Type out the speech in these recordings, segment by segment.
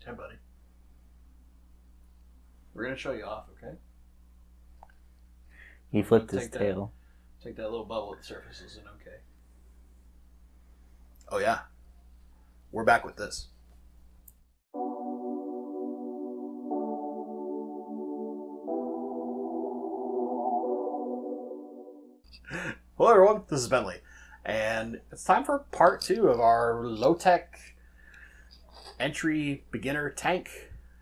Hey, buddy. We're going to show you off, okay? He flipped his tail. Take that little bubble at the surface, isn't okay? Oh, yeah. We're back with this. Hello, everyone. This is Bentley. And it's time for part 2 of our low-tech entry beginner tank,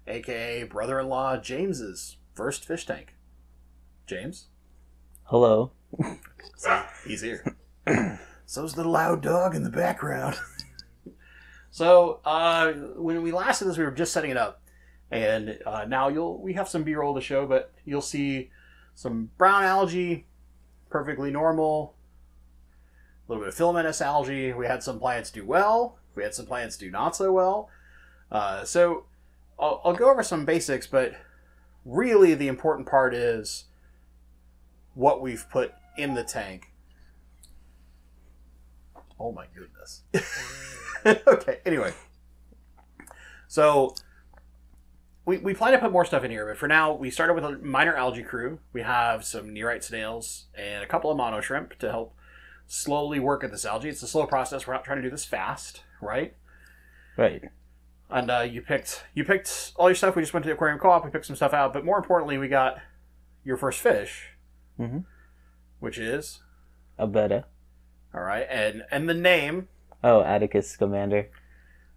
aka brother-in-law James's first fish tank. James? Hello. See, he's here. So's the loud dog in the background. So, when we last did this, we were just setting it up. And now we have some B-roll to show, but you'll see some brown algae, perfectly normal. A little bit of filamentous algae. We had some plants do well. We had some plants do not so well. So I'll go over some basics, but really the important part is what we've put in the tank. Oh my goodness. Okay, anyway. So we plan to put more stuff in here, but for now we started with a minor algae crew. We have some nearite snails and a couple of mono shrimp to help slowly work at this algae. It's a slow process. We're not trying to do this fast, right? Right. And you picked all your stuff. We just went to the aquarium co-op. We picked some stuff out, but more importantly, we got your first fish, which is a betta. All right, and the name. Oh, Atticus Scamander.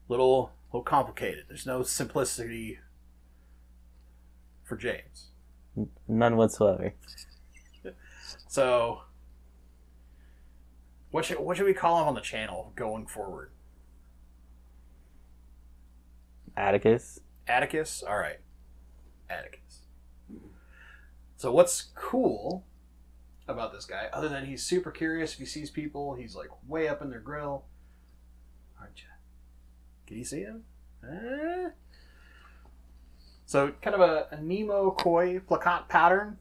Little complicated. There's no simplicity for James. None whatsoever. So, what should we call him on the channel going forward? Atticus. Atticus? All right. Atticus. So what's cool about this guy, other than he's super curious, if he sees people, he's like way up in their grill. Aren't you? Can you see him? So kind of a Nemo koi plakat pattern.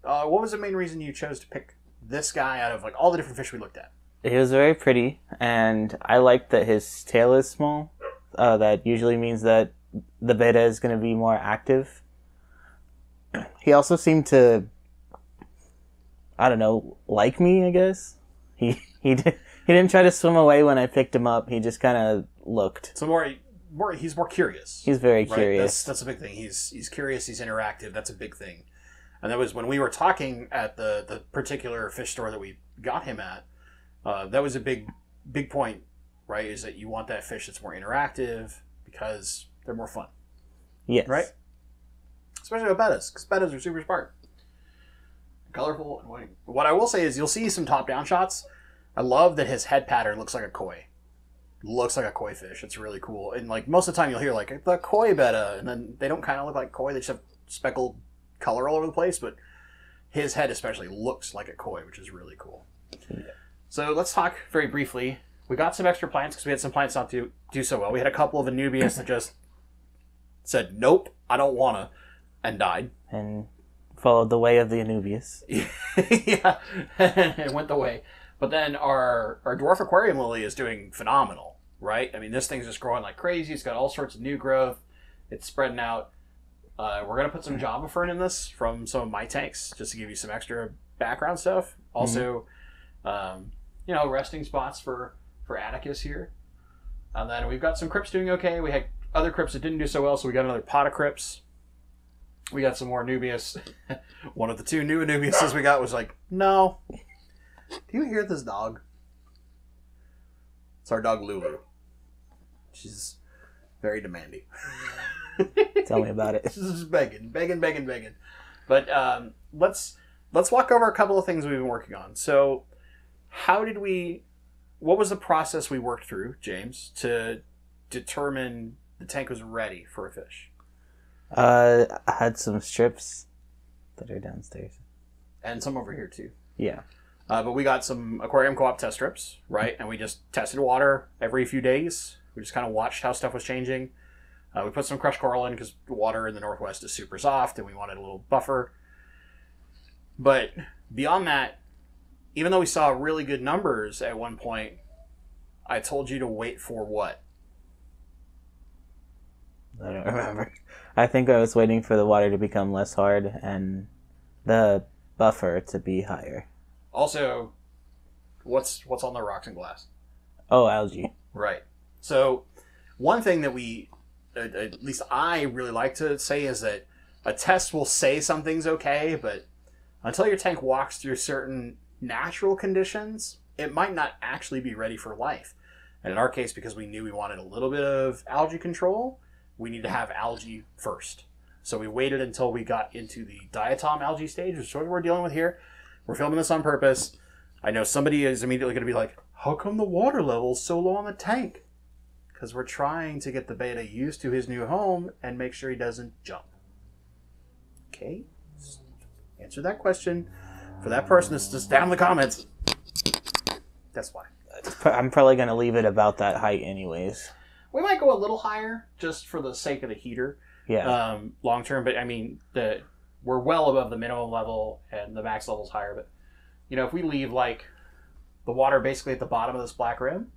What was the main reason you chose to pick this guy out of like all the different fish we looked at? He was very pretty, and I like that his tail is small. That usually means that the betta is going to be more active. He also seemed to, I don't know, like me, I guess. He didn't try to swim away when I picked him up. He just kind of looked. So he's more curious. He's very right? curious. That's a big thing. He's curious. He's interactive. That's a big thing. And that was when we were talking at the particular fish store that we got him at. That was a big point, right? Is that you want that fish that's more interactive because they're more fun. Yes. Right? Especially with bettas, because bettas are super smart. Colorful and winning. What I will say is you'll see some top-down shots. I love that his head pattern looks like a koi. Looks like a koi fish. It's really cool. And like most of the time you'll hear like the koi betta, and then they don't kind of look like koi. They just have speckled color all over the place, but his head especially looks like a koi, which is really cool. Yeah. So let's talk very briefly. We got some extra plants because we had some plants not do so well. We had a couple of anubias that just said, nope, I don't want to, and died. And followed the way of the anubias. Yeah, it went the way. But then our dwarf aquarium lily is doing phenomenal, right? I mean, this thing's just growing like crazy. It's got all sorts of new growth. It's spreading out. We're going to put some Java fern in this from some of my tanks just to give you some extra background stuff. Also, resting spots for Atticus here. And then we've got some crypts doing okay. We had other crypts that didn't do so well, so we got another pot of crypts. We got some more Anubias. One of the two new Anubiases we got was like, no. Do you hear this dog? It's our dog Lulu. She's very demanding. Tell me about it. She's just begging. But let's walk over a couple of things we've been working on. So what was the process we worked through, James, to determine the tank was ready for a fish? I had some strips that are downstairs. And some over here, too. Yeah. But we got some aquarium co-op test strips, right? And we just tested water every few days. We just kind of watched how stuff was changing. We put some crushed coral in because water in the Northwest is super soft and we wanted a little buffer. But beyond that, even though we saw really good numbers at one point, I told you to wait for what? I don't remember. I think I was waiting for the water to become less hard and the buffer to be higher. Also, what's on the rocks and glass? Oh, algae. Right. So, one thing that we, at least I really like to say, is that a test will say something's okay, but until your tank walks through certain natural conditions, it might not actually be ready for life. And in our case, because we knew we wanted a little bit of algae control, we need to have algae first. So we waited until we got into the diatom algae stage, which is what we're dealing with here. We're filming this on purpose. I know somebody is immediately going to be like, how come the water level's so low on the tank? Because we're trying to get the betta used to his new home and make sure he doesn't jump. Okay? Answer that question for that person that's just down in the comments. That's why. I'm probably going to leave it about that height anyways. We might go a little higher just for the sake of the heater. Yeah. Long term, but I mean, we're well above the minimum level and the max level's higher. But, you know, if we leave like the water basically at the bottom of this black rim,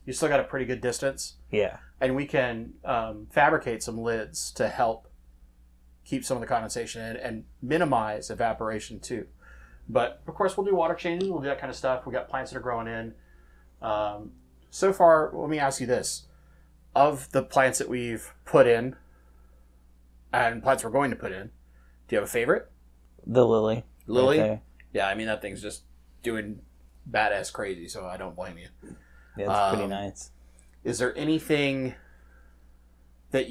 you still got a pretty good distance. Yeah. And we can fabricate some lids to help keep some of the condensation in and minimize evaporation too. But of course, we'll do water changes. We'll do that kind of stuff. We got plants that are growing in. So far, let me ask you this. Of the plants that we've put in and plants we're going to put in, do you have a favorite? The lily. Lily? Right, yeah, I mean, that thing's just doing badass crazy, so I don't blame you. yeah, it's pretty nice. Is there anything that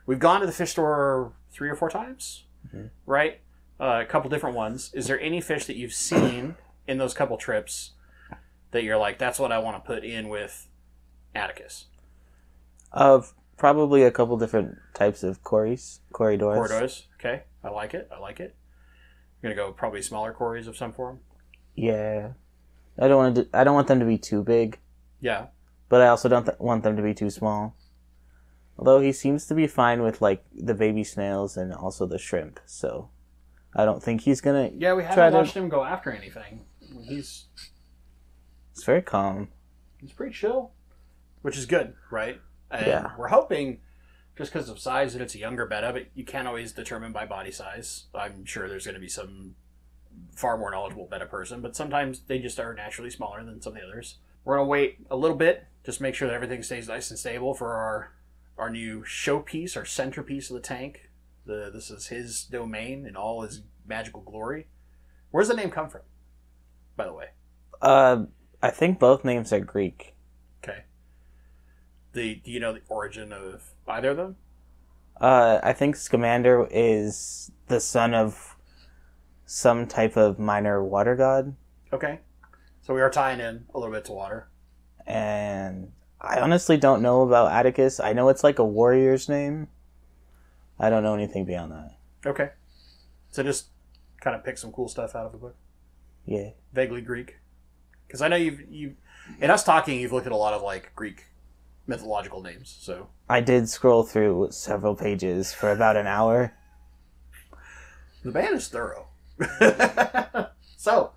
we've gone to the fish store 3 or 4 times, right? A couple different ones. Is there any fish that you've seen in those couple trips that you're like, that's what I want to put in with Atticus? Probably a couple different types of corridors. Corridors, okay. I like it. You're going to go probably smaller corridors of some form? Yeah. I don't want them to be too big. Yeah. But I also don't want them to be too small. Although he seems to be fine with like the baby snails and also the shrimp, so I don't think he's gonna. Yeah, we haven't watched him go after anything. He's very calm. He's pretty chill, which is good, right? And yeah. We're hoping, just because of size, that it's a younger betta, but you can't always determine by body size. I'm sure there's going to be some far more knowledgeable betta person, but sometimes they just are naturally smaller than some of the others. We're going to wait a little bit, just make sure that everything stays nice and stable for our new showpiece, our centerpiece of the tank. This is his domain in all his magical glory. Where's the name come from, by the way? I think both names are Greek. Okay. Do you know the origin of either of them? I think Scamander is the son of some type of minor water god. Okay. So we are tying in a little bit to water. And I honestly don't know about Atticus. I know it's like a warrior's name. I don't know anything beyond that. Okay. So just kind of pick some cool stuff out of the book. Yeah. Vaguely Greek. Because I know you've in us talking, you've looked at a lot of like Greek mythological names. So I did scroll through several pages for about an hour. The man is thorough. So,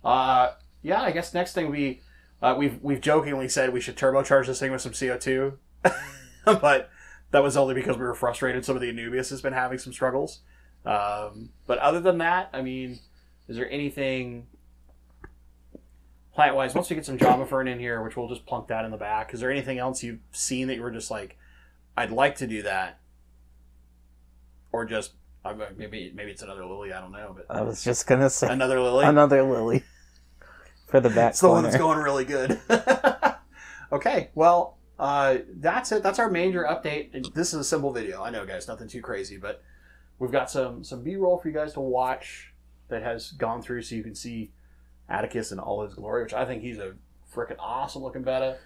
yeah, I guess next thing we've jokingly said we should turbocharge this thing with some CO2, but that was only because we were frustrated. Some of the Anubius has been having some struggles. But other than that, I mean, is there anything plant-wise, once we get some Java Fern in here, which we'll just plunk that in the back, is there anything else you've seen that you were just like, I'd like to do that? Or just, maybe it's another lily, I don't know. But I was just going to say. Another lily? Another lily. For the back It's the one that's going really good. Okay, well, that's it. That's our major update. This is a simple video. I know, guys, nothing too crazy, but we've got some B-roll for you guys to watch that has gone through so you can see Atticus in all his glory, which I think he's a freaking awesome looking betta.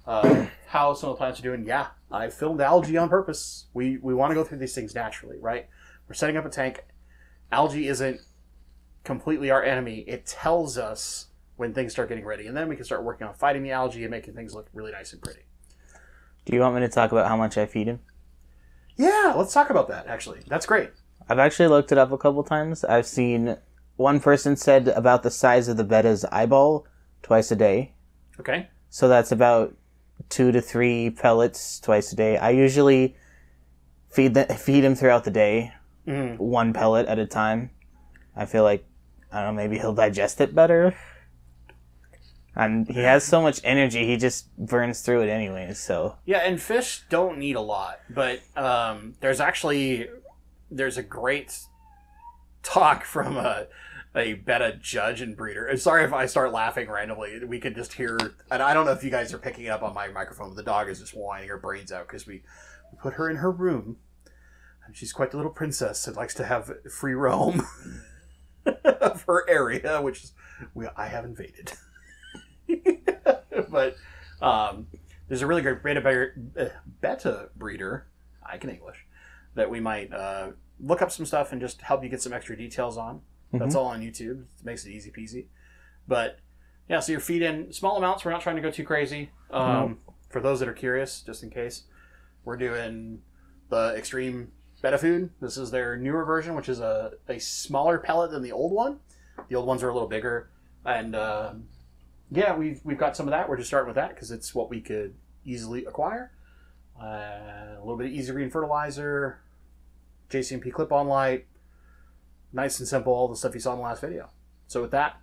How some of the plants are doing. Yeah, I filmed algae on purpose. We want to go through these things naturally, right? We're setting up a tank. Algae isn't completely our enemy. It tells us when things start getting ready, and then we can start working on fighting the algae and making things look really nice and pretty. Do you want me to talk about how much I feed him? Yeah, let's talk about that, actually. That's great. I've actually looked it up a couple times. I've seen one person said about the size of the betta's eyeball twice a day. Okay. So that's about 2 to 3 pellets twice a day. I usually feed him throughout the day, one pellet at a time. I feel like, I don't know, maybe he'll digest it better. And he has so much energy, he just burns through it anyways, so. Yeah, and fish don't need a lot, but there's a great talk from a betta judge and breeder. Sorry if I start laughing randomly. We could just hear, and I don't know if you guys are picking it up on my microphone, but the dog is just whining her brains out because we put her in her room, and she's quite the little princess that likes to have free roam of her area, which is, I have invaded. But there's a really great betta breeder, I can English, that we might look up some stuff and just help you get some extra details on. That's all on YouTube. It makes it easy peasy. But yeah, so you're feeding small amounts. We're not trying to go too crazy. For those that are curious, just in case, we're doing the extreme betta food. This is their newer version, which is a smaller pellet than the old one. The old ones are a little bigger, and yeah, we've got some of that. We're just starting with that because it's what we could easily acquire. A little bit of easy green fertilizer, JCMP clip-on light, nice and simple, all the stuff you saw in the last video. So with that,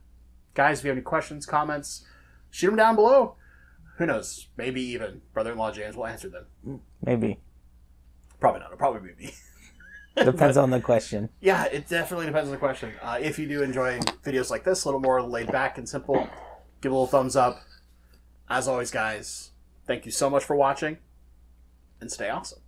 guys, if you have any questions, comments, shoot them down below. Who knows? Maybe even brother-in-law James will answer them. Maybe. Probably not. It'll probably be me. Depends on the question. Yeah, it definitely depends on the question. If you do enjoy videos like this, a little more laid back and simple, give a little thumbs up. As always, guys, thank you so much for watching, and stay awesome.